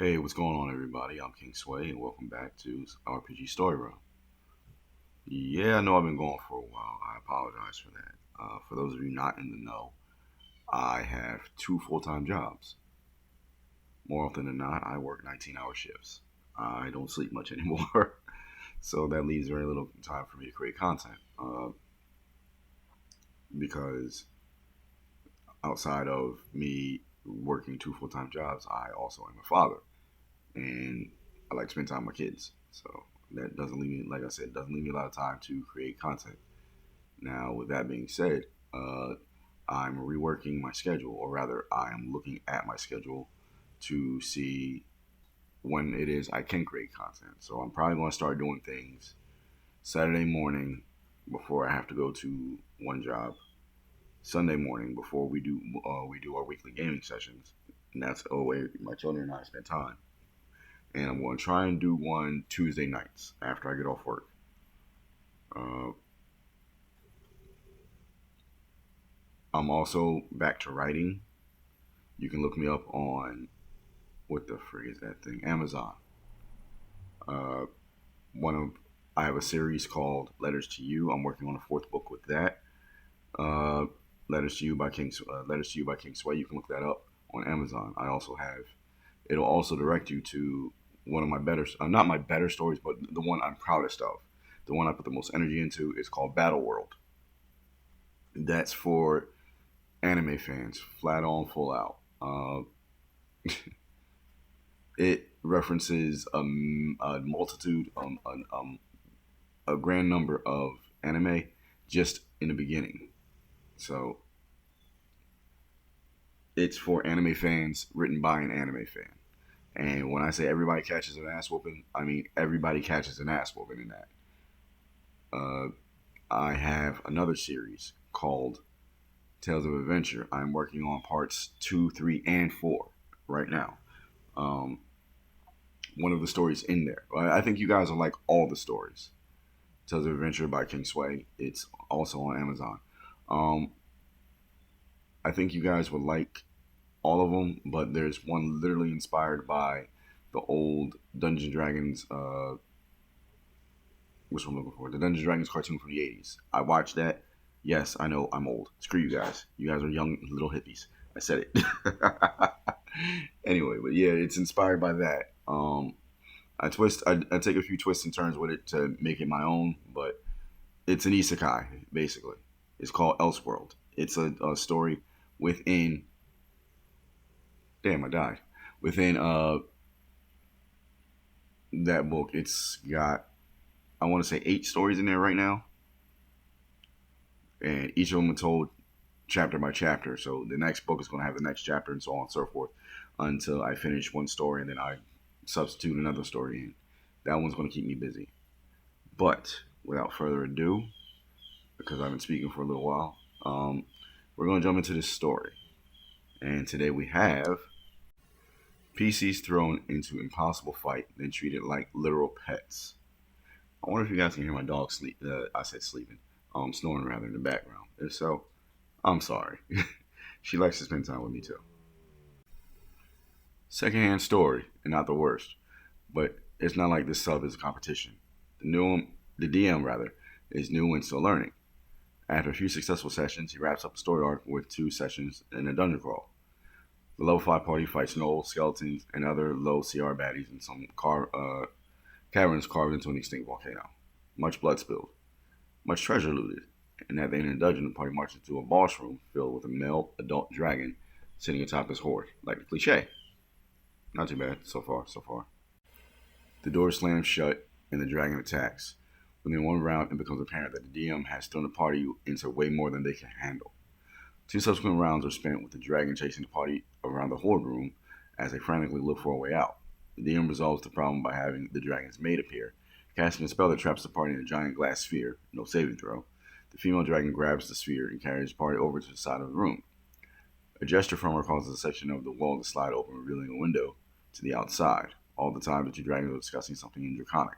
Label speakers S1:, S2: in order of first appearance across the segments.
S1: Hey, what's going on, everybody? I'm King Sway, and welcome back to RPG Story Room. Yeah, I know I've been going for a while. I apologize for that. For those of you not in the know, I have two full-time jobs. More often than not, I work 19-hour shifts. I don't sleep much anymore, so that leaves very little time for me to create content. Because outside of me working two full-time jobs, I also am a father, and I like to spend time with my kids. So that doesn't leave me, like I said, doesn't leave me a lot of time to create content. Now, with that being said, uh, I'm reworking my schedule, or rather, I am looking at my schedule to see when it is I can create content. So I'm probably going to start doing things Saturday morning before I have to go to one job. Sunday morning before we do our weekly gaming sessions, and that's a way my children and I spend time. And I'm going to try and do one Tuesday nights after I get off work. Uh, I'm also back to writing. You can look me up on what the frig is that thing? Amazon. Uh, one of I have a series called Letters to You. I'm working on a fourth book with that. Uh, Letters to You by King Sway. You can look that up on Amazon. I also have. It'll also direct you to one of my better, not my better stories, but the one I'm proudest of. The one I put the most energy into is called Battle World. That's for anime fans, flat on, full out. It references a multitude, a grand number of anime just in the beginning. So it's for anime fans, written by an anime fan. And when I say everybody catches an ass whooping, I mean everybody catches an ass whooping in that. Uh, I have another series called Tales of Adventure. I'm working on parts 2, 3, and 4 right now. Um, one of the stories in there. I think you guys will like all the stories. Tales of Adventure by King Sway. It's also on Amazon. Um, I think you guys would like all of them, but there's one literally inspired by the old Dungeons Dragons. Which one I'm looking for? The Dungeons Dragons cartoon from the '80s. I watched that. Yes, I know I'm old. Screw you guys. You guys are young little hippies. I said it. Anyway, but yeah, it's inspired by that. I take a few twists and turns with it to make it my own, but it's an isekai basically. It's called Elseworld. It's a story within. Damn, I died. Within that book, it's got I want to say 8 stories in there right now, and each of them are told chapter by chapter. So the next book is going to have the next chapter, and so on and so forth, until I finish one story, and then I substitute another story in. That one's going to keep me busy. But without further ado, because I've been speaking for a little while, we're going to jump into this story. And today we have PCs thrown into impossible fight, then treated like literal pets. I wonder if you guys can hear my dog sleep. I said sleeping, snoring rather in the background. If so, I'm sorry. She likes to spend time with me too. Secondhand story, and not the worst, but it's not like this sub is a competition. The DM rather, is new and still learning. After a few successful sessions, he wraps up the story arc with 2 sessions in a dungeon crawl. The level 5 party fights gnolls, skeletons, and other low CR baddies in some caverns carved into an extinct volcano. Much blood spilled, much treasure looted, and at the end of the dungeon, the party marches into a boss room filled with a male adult dragon sitting atop his hoard, like the cliche. Not too bad, so far, so far. The door slams shut, and the dragon attacks. Within one round, it becomes apparent that the DM has thrown the party into way more than they can handle. 2 subsequent rounds are spent with the dragon chasing the party around the horde room as they frantically look for a way out. The DM resolves the problem by having the dragon's maid appear, casting a spell that traps the party in a giant glass sphere, no saving throw. The female dragon grabs the sphere and carries the party over to the side of the room. A gesture from her causes a section of the wall to slide open, revealing a window to the outside. All the time, the 2 dragons are discussing something in Draconic.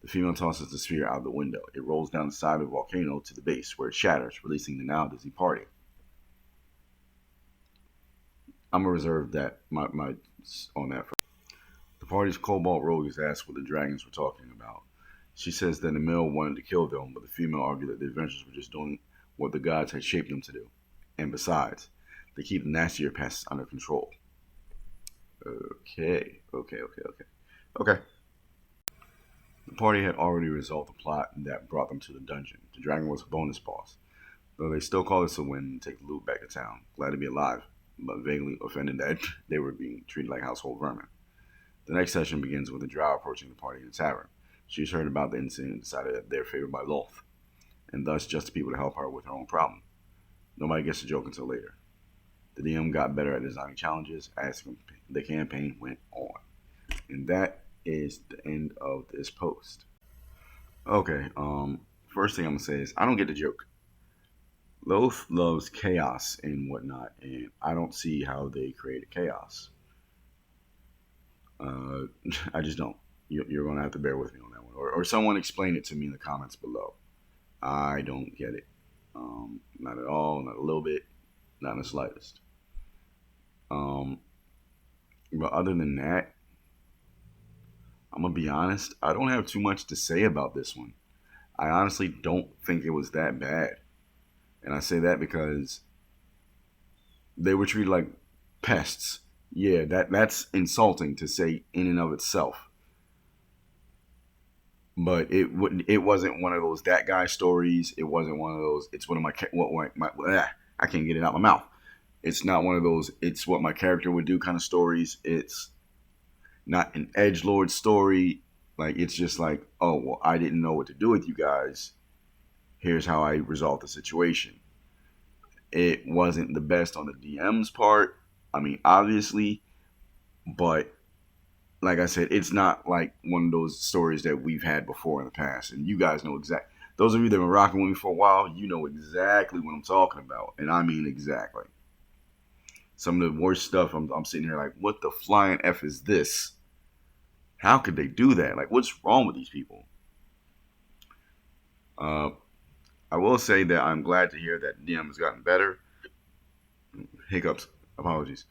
S1: The female tosses the sphere out the window. It rolls down the side of the volcano to the base, where it shatters, releasing the now dizzy party. I'm gonna reserve that my on that. party's Cobalt Rogue is asked what the dragons were talking about. She says that the male wanted to kill them, but the female argued that the adventurers were just doing what the gods had shaped them to do. And besides, they keep the nastier pests under control. Okay. The party had already resolved the plot that brought them to the dungeon. The dragon was a bonus boss, though they still call this a win and take the loot back to town. Glad to be alive, but vaguely offended that they were being treated like household vermin. The next session begins with the drow approaching the party in the tavern. She's heard about the incident and decided that they're favored by Loth, and thus just the people to help her with her own problem. Nobody gets the joke until later. The DM got better at designing challenges as the campaign went on. And that is the end of this post. Okay, first thing I'm gonna say is I don't get the joke. Loth loves chaos and whatnot, and I don't see how they created chaos. Uh, I just don't. You're gonna have to bear with me on that one, or someone explain it to me in the comments below. I don't get it. Not at all, not a little bit, not in the slightest. Um, but other than that, I'm gonna be honest. I don't have too much to say about this one. I honestly don't think it was that bad, and I say that because they were treated like pests. Yeah, that's insulting to say in and of itself. But it wasn't one of those that guy stories. It wasn't one of those. It's one of I can't get it out my mouth. It's not one of those. It's what my character would do kind of stories. It's not an edge lord story. Like it's just like, oh well, I didn't know what to do with you guys. Here's how I resolved the situation. It wasn't the best on the DM's part. I mean, obviously, but like I said, it's not like one of those stories that we've had before in the past. And you guys know exactly. Those of you that have been rocking with me for a while, you know exactly what I'm talking about. And I mean exactly. Some of the worst stuff, I'm sitting here like, what the flying F is this? How could they do that? Like, what's wrong with these people? Uh, I will say that I'm glad to hear that DM has gotten better. Hiccups, apologies.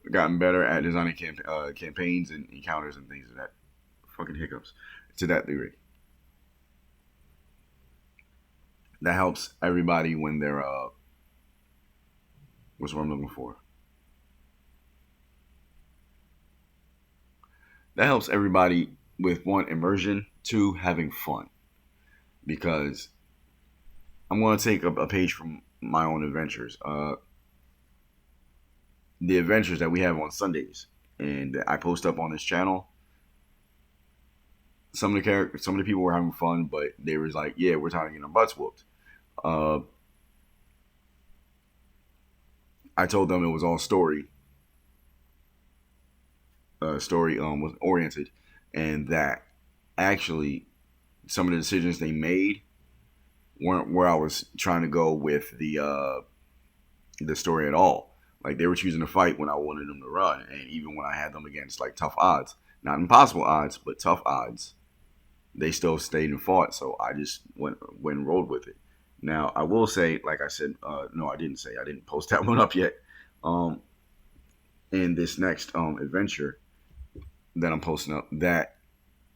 S1: Gotten better at designing campaigns and encounters and things of that. Fucking hiccups. To that degree. That helps everybody when they're, what's what I'm looking for? That helps everybody with one, immersion, two, having fun. Because I'm going to take a page from my own adventures. The adventures that we have on Sundays and that I post up on this channel. Some of the people were having fun, but they was like, "Yeah, we're tired of getting our butts whooped." Uh, I told them it was all story was oriented, and that actually some of the decisions they made weren't where I was trying to go with the story at all. Like they were choosing to fight when I wanted them to run, and even when I had them against like tough odds, not impossible odds, but tough odds, they still stayed and fought. So I just went and rolled with it. Now I will say, like I said, no, I didn't say I didn't post that one up yet. Um, in this next adventure that I'm posting up, that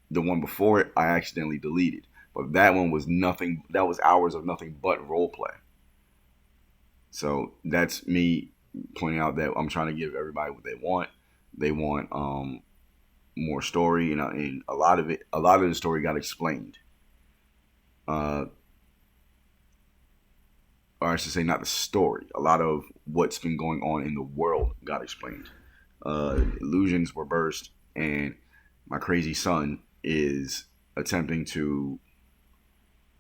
S1: the one before it I accidentally deleted, but that one was nothing. That was hours of nothing but role play. So that's me pointing out that I'm trying to give everybody what they want. They want more story, and a lot of the story got explained. Uh, or I should say, not the story. A lot of what's been going on in the world got explained. Illusions were burst, and my crazy son is attempting to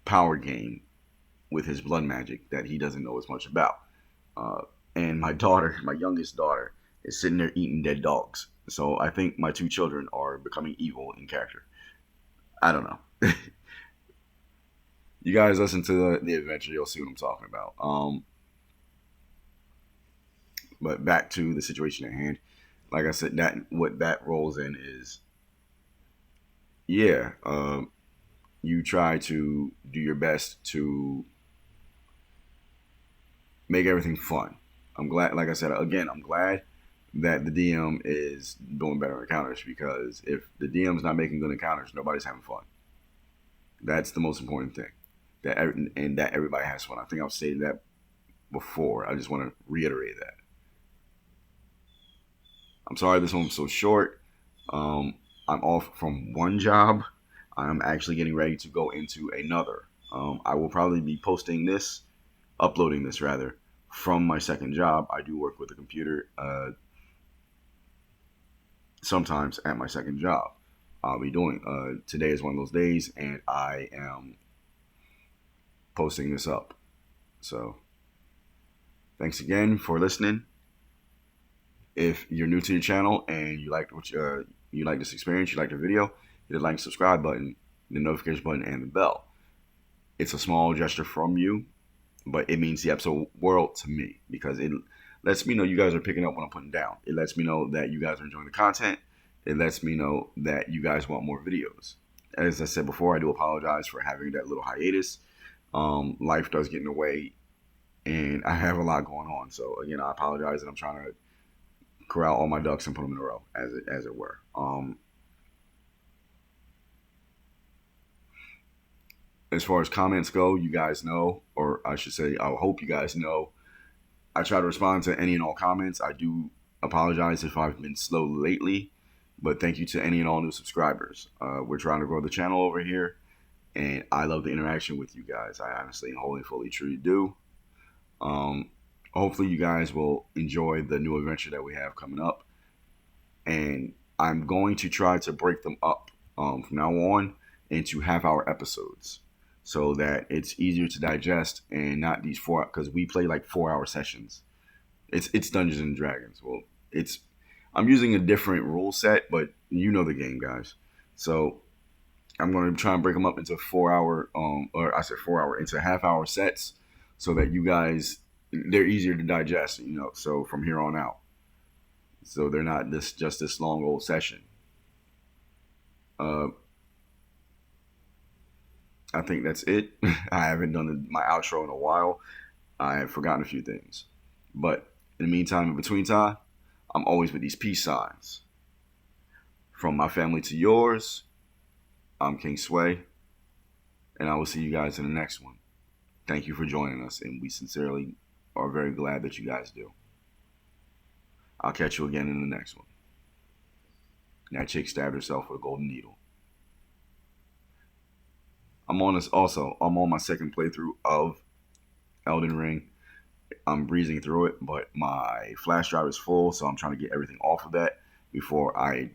S1: power gain with his blood magic that he doesn't know as much about. Uh, and my daughter, my youngest daughter, is sitting there eating dead dogs. So I think my two children are becoming evil in character. I don't know. You guys listen to the adventure, you'll see what I'm talking about. But back to the situation at hand. Like I said, that what that rolls in is, yeah, you try to do your best to make everything fun. I'm glad, like I said, again, I'm glad that the DM is doing better encounters, because if the DM's not making good encounters, nobody's having fun. That's the most important thing. And that everybody has fun. I think I've stated that before. I just want to reiterate that. I'm sorry this one's so short. I'm off from one job. I'm actually getting ready to go into another. I will probably be uploading this rather, from my second job. I do work with a computer sometimes at my second job. I'll be doing. Today is one of those days, and I am posting this up. So, thanks again for listening. If you're new to the channel and you like you like this experience, you like the video, hit the like and subscribe button, the notification button, and the bell. It's a small gesture from you, but it means the absolute world to me, because it lets me know you guys are picking up what I'm putting down. It lets me know that you guys are enjoying the content. It lets me know that you guys want more videos. As I said before, I do apologize for having that little hiatus. Life does get in the way, and I have a lot going on. So again, I apologize, and I'm trying to corral all my ducks and put them in a row, as it were. As far as comments go, you guys know, or I should say, I hope you guys know, I try to respond to any and all comments. I do apologize if I've been slow lately, but thank you to any and all new subscribers. We're trying to grow the channel over here, and I love the interaction with you guys. I honestly and wholly, fully, truly do. Hopefully you guys will enjoy the new adventure that we have coming up, and I'm going to try to break them up from now on into half-hour episodes, so that it's easier to digest, and not these because we play like 4-hour sessions. It's Dungeons and Dragons. Well, I'm using a different rule set, but you know the game, guys. So I'm going to try and break them up into 4-hour, into half-hour sets, so that you guys, they're easier to digest, so from here on out. So they're not just this long old session. I think that's it. I haven't done my outro in a while. I have forgotten a few things. But in the meantime, in between time, I'm always with these peace signs. From my family to yours, I'm King Sway, and I will see you guys in the next one. Thank you for joining us, and we sincerely are very glad that you guys do. I'll catch you again in the next one. That chick stabbed herself with a golden needle. I'm on my second playthrough of Elden Ring. I'm breezing through it, but my flash drive is full, so I'm trying to get everything off of that before I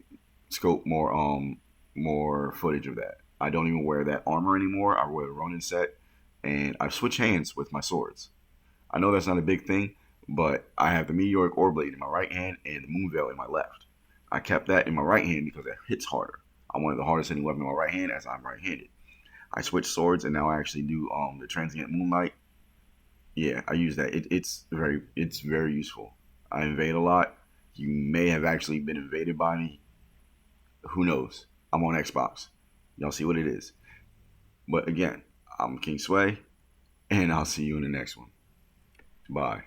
S1: scope more footage of that. I don't even wear that armor anymore. I wear the Ronin set, and I've switched hands with my swords. I know that's not a big thing, but I have the Meteoric Ore Blade in my right hand and the Moon Veil in my left. I kept that in my right hand because it hits harder. I wanted the hardest hitting weapon in my right hand, as I'm right-handed. I switched swords, and now I actually do the Transient Moonlight. Yeah, I use that. It's very useful. I invade a lot. You may have actually been invaded by me. Who knows? I'm on Xbox. Y'all see what it is. But again, I'm King Sway, and I'll see you in the next one. Bye.